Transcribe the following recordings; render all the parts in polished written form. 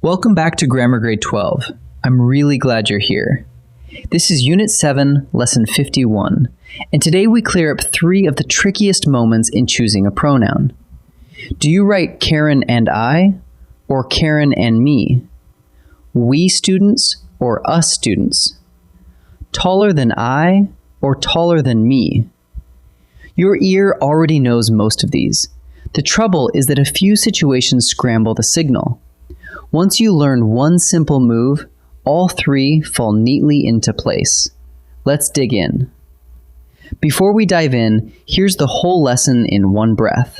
Welcome back to Grammar Grade 12. I'm really glad you're here. This is Unit 7, Lesson 51, and today we clear up 3 of the trickiest moments in choosing a pronoun. Do you write Karen and I, or Karen and me? We students or us students? Taller than I, or taller than me? Your ear already knows most of these. The trouble is that a few situations scramble the signal. Once you learn one simple move, all 3 fall neatly into place. Let's dig in. Before we dive in, here's the whole lesson in one breath.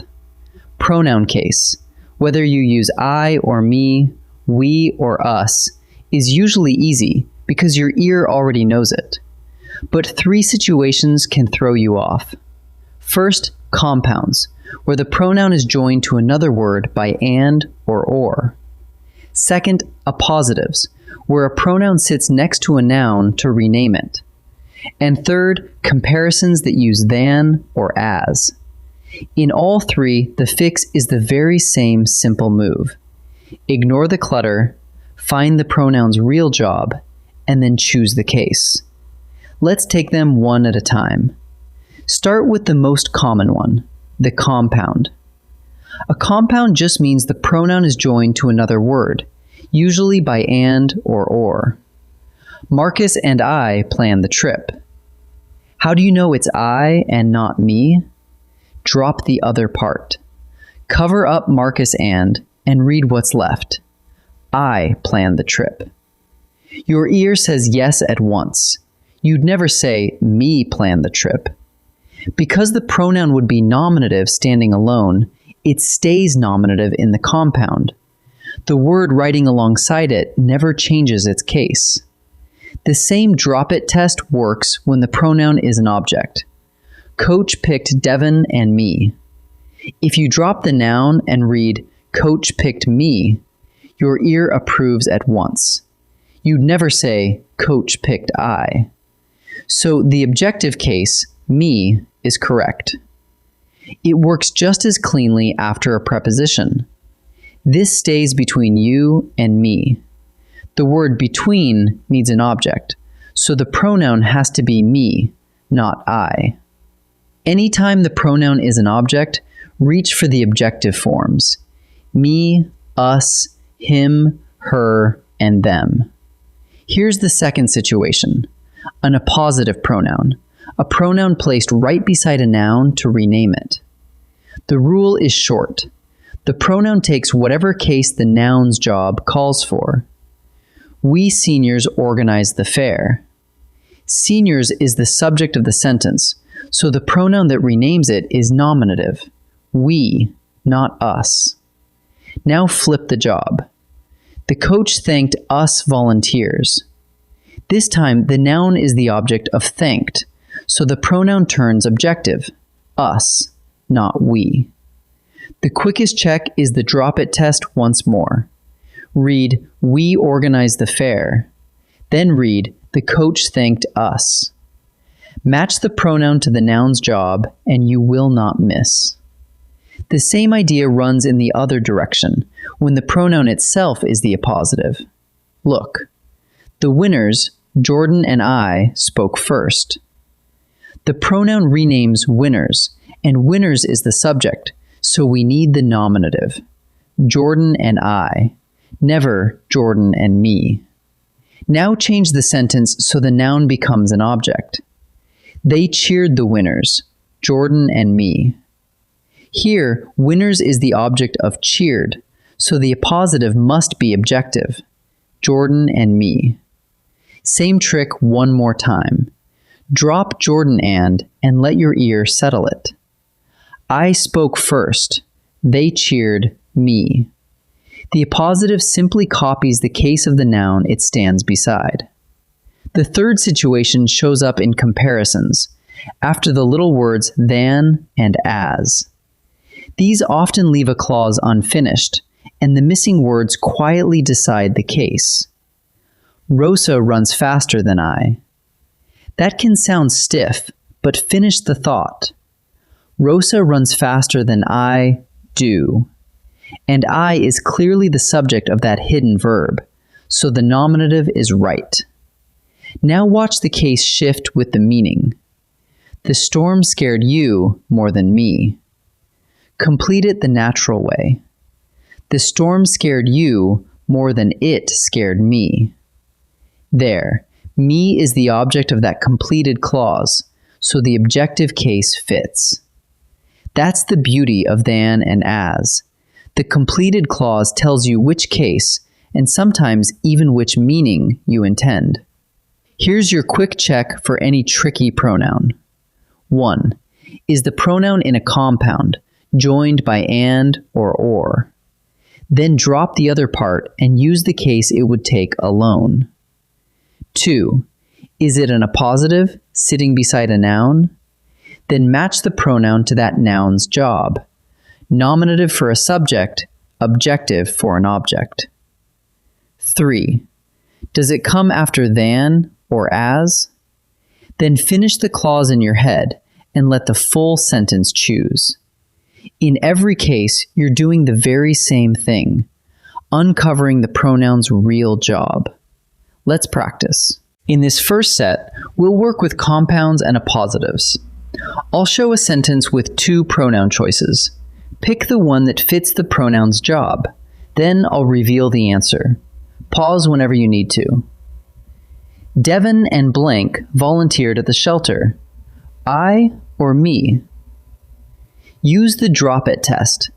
Pronoun case, whether you use I or me, we or us, is usually easy because your ear already knows it. But 3 situations can throw you off. First, compounds, where the pronoun is joined to another word by and or. Second, appositives, where a pronoun sits next to a noun to rename it. And third, comparisons that use than or as. In all 3, the fix is the very same simple move. Ignore the clutter, find the pronoun's real job, and then choose the case. Let's take them one at a time. Start with the most common one, the compound. A compound just means the pronoun is joined to another word, usually by and or. Marcus and I planned the trip. How do you know it's I and not me? Drop the other part. Cover up Marcus and read what's left. I planned the trip. Your ear says yes at once. You'd never say, me planned the trip. Because the pronoun would be nominative standing alone, it stays nominative in the compound. The word writing alongside it never changes its case. The same drop it test works when the pronoun is an object. Coach picked Devin and me. If you drop the noun and read, Coach picked me, your ear approves at once. You'd never say, Coach picked I. So the objective case, me, is correct. It works just as cleanly after a preposition. This stays between you and me. The word between needs an object, so the pronoun has to be me, not I. Anytime the pronoun is an object, reach for the objective forms. Me, us, him, her, and them. Here's the second situation. An appositive pronoun. A pronoun placed right beside a noun to rename it. The rule is short. The pronoun takes whatever case the noun's job calls for. We seniors organized the fair. Seniors is the subject of the sentence, so the pronoun that renames it is nominative. We, not us. Now flip the job. The coach thanked us volunteers. This time, the noun is the object of thanked, so the pronoun turns objective, us, not we. The quickest check is the drop it test once more. Read, we organized the fair. Then read, the coach thanked us. Match the pronoun to the noun's job, and you will not miss. The same idea runs in the other direction, when the pronoun itself is the appositive. Look, the winners, Jordan and I, spoke first. The pronoun renames winners, and winners is the subject, so we need the nominative. Jordan and I, never Jordan and me. Now change the sentence so the noun becomes an object. They cheered the winners, Jordan and me. Here, winners is the object of cheered, so the appositive must be objective. Jordan and me. Same trick one more time. Drop Jordan and let your ear settle it. I spoke first. They cheered me. The appositive simply copies the case of the noun it stands beside. The third situation shows up in comparisons, after the little words than and as. These often leave a clause unfinished, and the missing words quietly decide the case. Rosa runs faster than I. That can sound stiff, but finish the thought. Rosa runs faster than I do. and I is clearly the subject of that hidden verb, so the nominative is right. Now watch the case shift with the meaning. The storm scared you more than me. Complete it the natural way. The storm scared you more than it scared me. There, me is the object of that completed clause, so the objective case fits. That's the beauty of than and as. The completed clause tells you which case, and sometimes even which meaning, you intend. Here's your quick check for any tricky pronoun. 1. Is the pronoun in a compound, joined by and or? Then drop the other part and use the case it would take alone. 2. Is it an appositive, sitting beside a noun? Then match the pronoun to that noun's job. Nominative for a subject, objective for an object. 3. Does it come after than or as? Then finish the clause in your head and let the full sentence choose. In every case, you're doing the very same thing, uncovering the pronoun's real job. Let's practice. In this first set, we'll work with compounds and appositives. I'll show a sentence with 2 pronoun choices. Pick the one that fits the pronoun's job. Then I'll reveal the answer. Pause whenever you need to. Devin and blank volunteered at the shelter. I or me? Use the drop it test.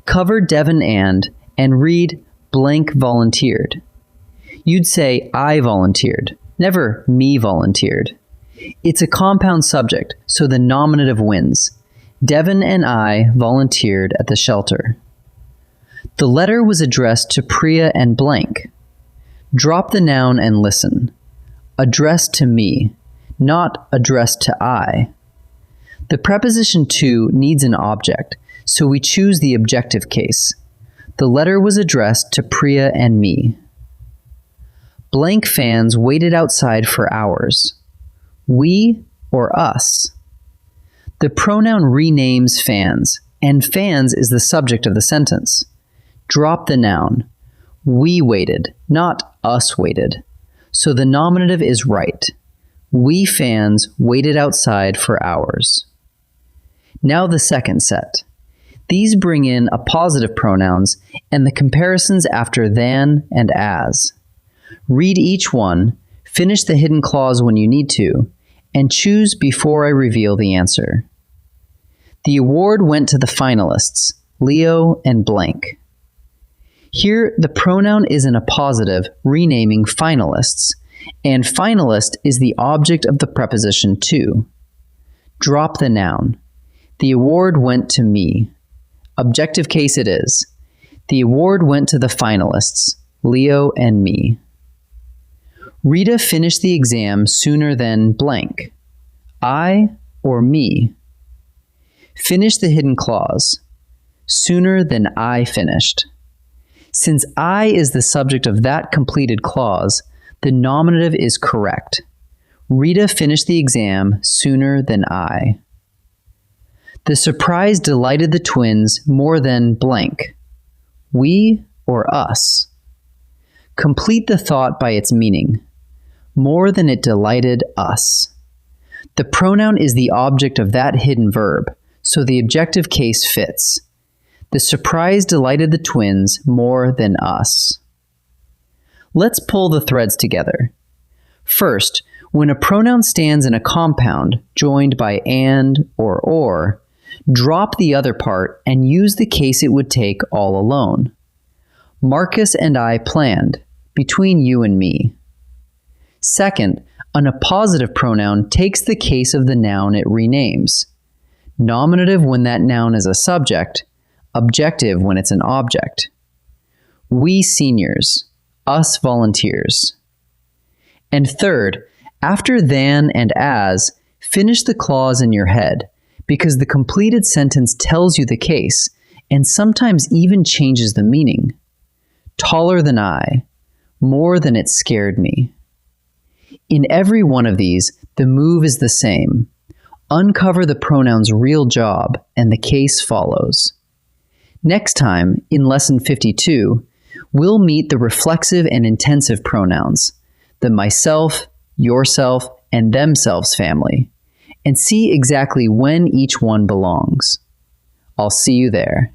Cover Devin and read blank volunteered. You'd say I volunteered, never me volunteered. It's a compound subject, so the nominative wins. Devin and I volunteered at the shelter. The letter was addressed to Priya and blank. Drop the noun and listen. Addressed to me, not addressed to I. The preposition to needs an object, so we choose the objective case. The letter was addressed to Priya and me. Blank fans waited outside for hours. We or us? The pronoun renames fans, and fans is the subject of the sentence. Drop the noun. We waited, not us waited. So the nominative is right. We fans waited outside for hours. Now the second set. These bring in appositive pronouns and the comparisons after than and as. Read each one, finish the hidden clause when you need to, and choose before I reveal the answer. The award went to the finalists, Leo and blank. Here, the pronoun is an appositive renaming finalists, and finalist is the object of the preposition to. Drop the noun. The award went to me. Objective case it is. The award went to the finalists, Leo and me. Rita finished the exam sooner than blank. I or me? Finish the hidden clause. Sooner than I finished. Since I is the subject of that completed clause, the nominative is correct. Rita finished the exam sooner than I. The surprise delighted the twins more than blank. We or us? Complete the thought by its meaning. More than it delighted us. The pronoun is the object of that hidden verb, so the objective case fits. The surprise delighted the twins more than us. Let's pull the threads together. First, when a pronoun stands in a compound joined by and or, drop the other part and use the case it would take all alone. Marcus and I planned, between you and me. Second, an appositive pronoun takes the case of the noun it renames. Nominative when that noun is a subject, objective when it's an object. We seniors, us volunteers. And third, after than and as, finish the clause in your head, because the completed sentence tells you the case, and sometimes even changes the meaning. Taller than I, more than it scared me. In every one of these, the move is the same. Uncover the pronoun's real job, and the case follows. Next time, in Lesson 52, we'll meet the reflexive and intensive pronouns, the myself, yourself, and themselves family, and see exactly when each one belongs. I'll see you there.